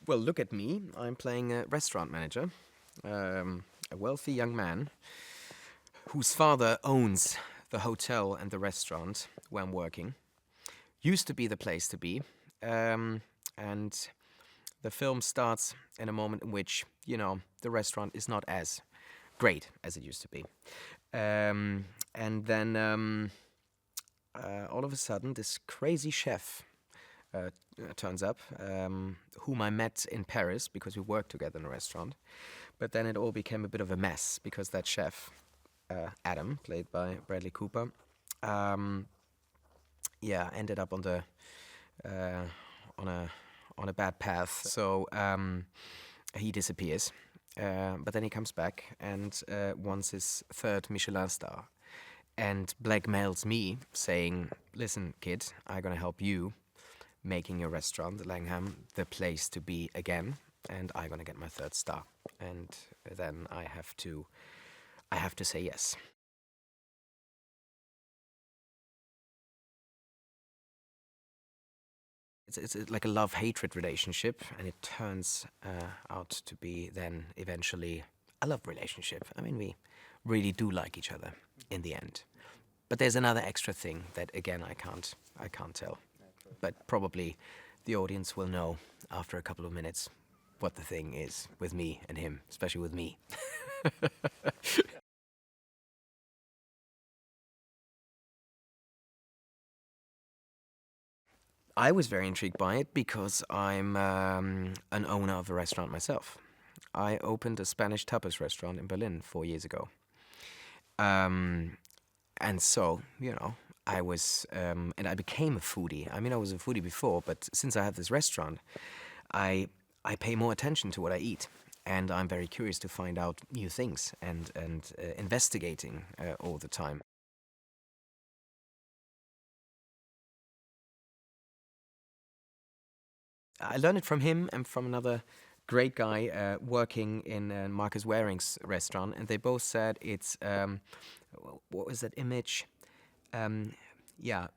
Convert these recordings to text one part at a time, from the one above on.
Well, look at me. I'm playing a restaurant manager, a wealthy young man whose father owns the hotel and the restaurant where I'm working. Used to be the place to be. And the film starts in a moment in which, the restaurant is not as great as it used to be. And then all of a sudden, this crazy chef turns up, whom I met in Paris because we worked together in a restaurant. But then it all became a bit of a mess because that chef, Adam, played by Bradley Cooper, ended up on the on a bad path. So he disappears, but then he comes back and wants his third Michelin star, and blackmails me, saying, "Listen, kid, I'm gonna help you making your restaurant, Langham, the place to be again, and I'm gonna get my third star." And then I have to say yes. It's like a love-hatred relationship, and it turns out to be then eventually a love relationship. I mean, we really do like each other in the end. But there's another extra thing that, again, I can't tell. But probably the audience will know after a couple of minutes what the thing is with me and him, especially with me. I was very intrigued by it because I'm an owner of a restaurant myself. I opened a Spanish tapas restaurant in Berlin 4 years ago. And so, I was, and I became a foodie. I mean, I was a foodie before, but since I have this restaurant, I pay more attention to what I eat. And I'm very curious to find out new things and investigating all the time. I learned it from him and from another great guy working in Marcus Wareing's restaurant, and they both said it's what was that image? Um, yeah,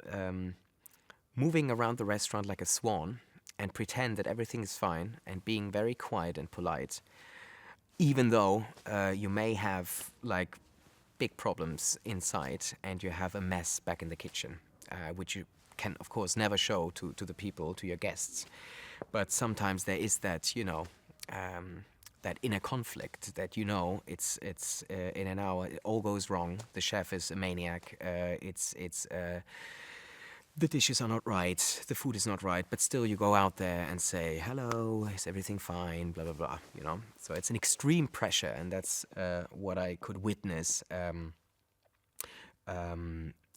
moving around the restaurant like a swan and pretend that everything is fine and being very quiet and polite, even though you may have like big problems inside and you have a mess back in the kitchen, which you can, of course, never show to the people, to your guests. But sometimes there is that, that inner conflict that it's in an hour it all goes wrong. The chef is a maniac. The dishes are not right. The food is not right. But still, you go out there and say, "Hello, is everything fine?" Blah blah blah. So it's an extreme pressure, and that's what I could witness.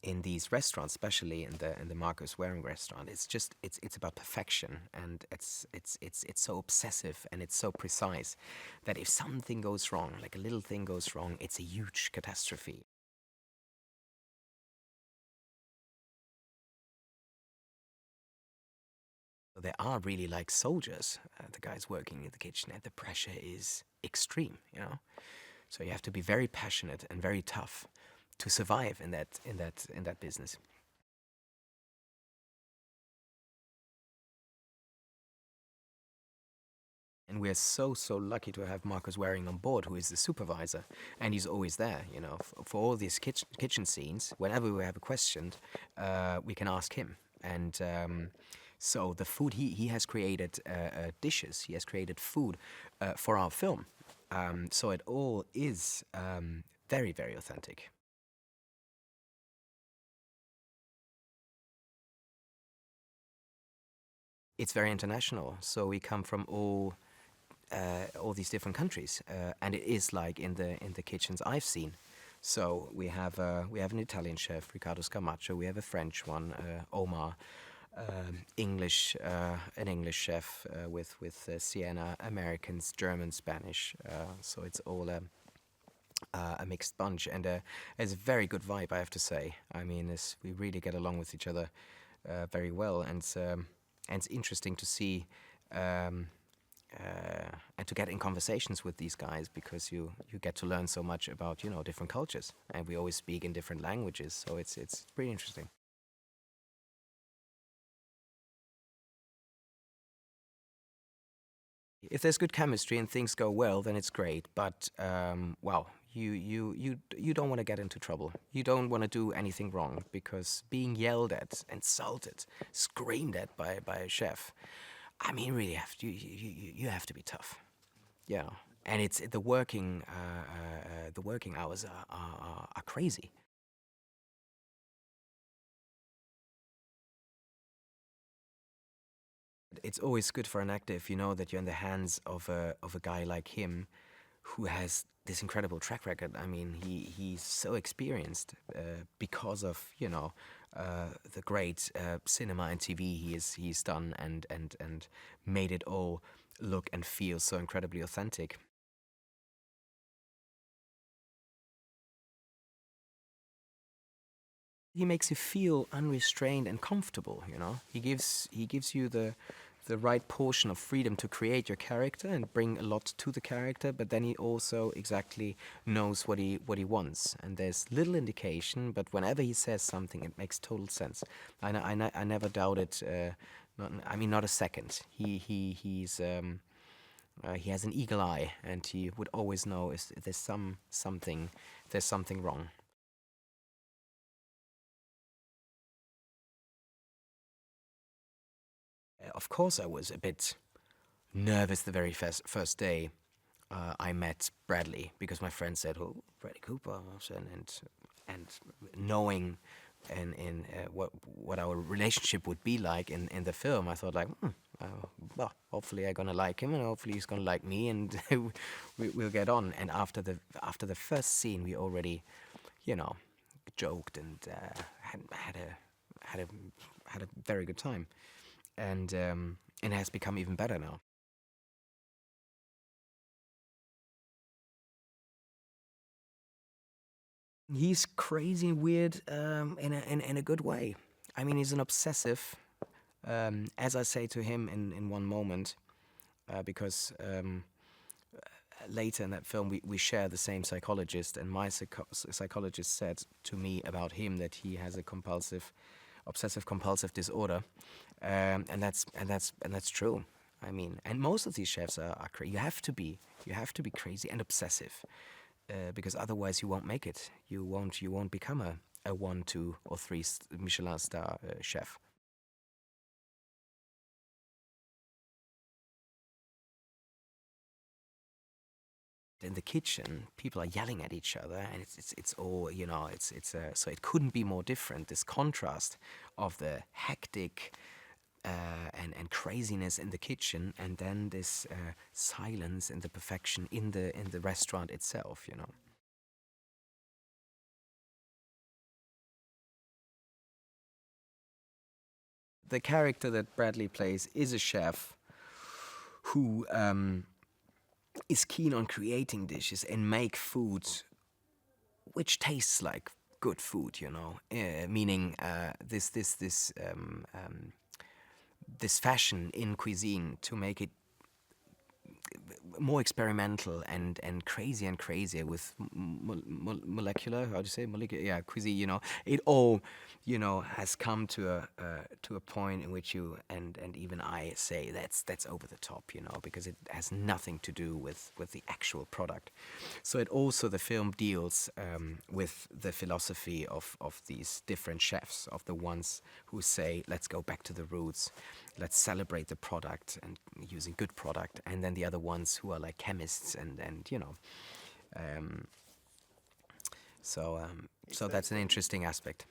In these restaurants, especially in the Marcus Wareing restaurant, it's about perfection, and it's so obsessive and it's so precise that if something goes wrong, like a little thing goes wrong, it's a huge catastrophe. They are really like soldiers, the guys working in the kitchen, and the pressure is extreme. So you have to be very passionate and very tough to survive in that business. And we're so lucky to have Marcus Wareing on board, who is the supervisor, and he's always there. For all these kitchen scenes. Whenever we have a question, we can ask him. And so the food he has created dishes. He has created food for our film. So it all is very very authentic. It's very international. So we come from all these different countries, and it is like in the kitchens I've seen. So we have an Italian chef, Riccardo Scamarcio. We have a French one, Omar. English, an English chef with Sienna, Americans, German, Spanish. So it's all a mixed bunch, and it's a very good vibe, I have to say. I mean, we really get along with each other very well, and it's interesting to see. And to get in conversations with these guys, because you get to learn so much about different cultures, and we always speak in different languages, so it's pretty interesting. if there's good chemistry and things go well, then it's great. But well, you don't want to get into trouble. You don't want to do anything wrong, because being yelled at, insulted, screamed at by a chef, I mean, really you have to be tough. Yeah, and it's the working hours are crazy. It's always good for an actor if you know that you're in the hands of a guy like him, who has this incredible track record. I mean, he's so experienced because of the great cinema and TV he's done, and made it all look and feel so incredibly authentic. He makes you feel unrestrained and comfortable. He gives you the right portion of freedom to create your character and bring a lot to the character, but then he also exactly knows what he wants. And there's little indication, but whenever he says something, it makes total sense. I never doubted. Not a second. He has an eagle eye, and he would always know if there's something wrong. Of course, I was a bit nervous the very first day I met Bradley, because my friend said, "Oh, Bradley Cooper," and knowing in what our relationship would be like in the film, I thought like, well, hopefully I'm gonna like him, and hopefully he's gonna like me, and we'll get on. And after the first scene, we already, joked and had a very good time, and it has become even better now. He's crazy and weird in a good way. I mean, he's an obsessive, as I say to him in one moment, because later in that film we share the same psychologist, and my psychologist said to me about him that he has a obsessive compulsive disorder, and that's true. I mean, and most of these chefs are crazy. You have to be crazy and obsessive, because otherwise you won't make it. You won't become a 1, 2, or 3 Michelin star chef. In the kitchen, people are yelling at each other, and it's all, so it couldn't be more different. This contrast of the hectic and craziness in the kitchen, and then this silence and the perfection in the restaurant itself. The character that Bradley plays is a chef who is keen on creating dishes and make food which tastes like good food. Meaning this fashion in cuisine to make it more experimental and crazier and crazier with molecular, how do you say, molecular, yeah, cuisine. It all has come to a point in which and even I say that's over the top, because it has nothing to do with the actual product. So the film deals with the philosophy of these different chefs, of the ones who say, let's go back to the roots, let's celebrate the product and using good product, and then the other ones who are like chemists um, so that's an interesting aspect.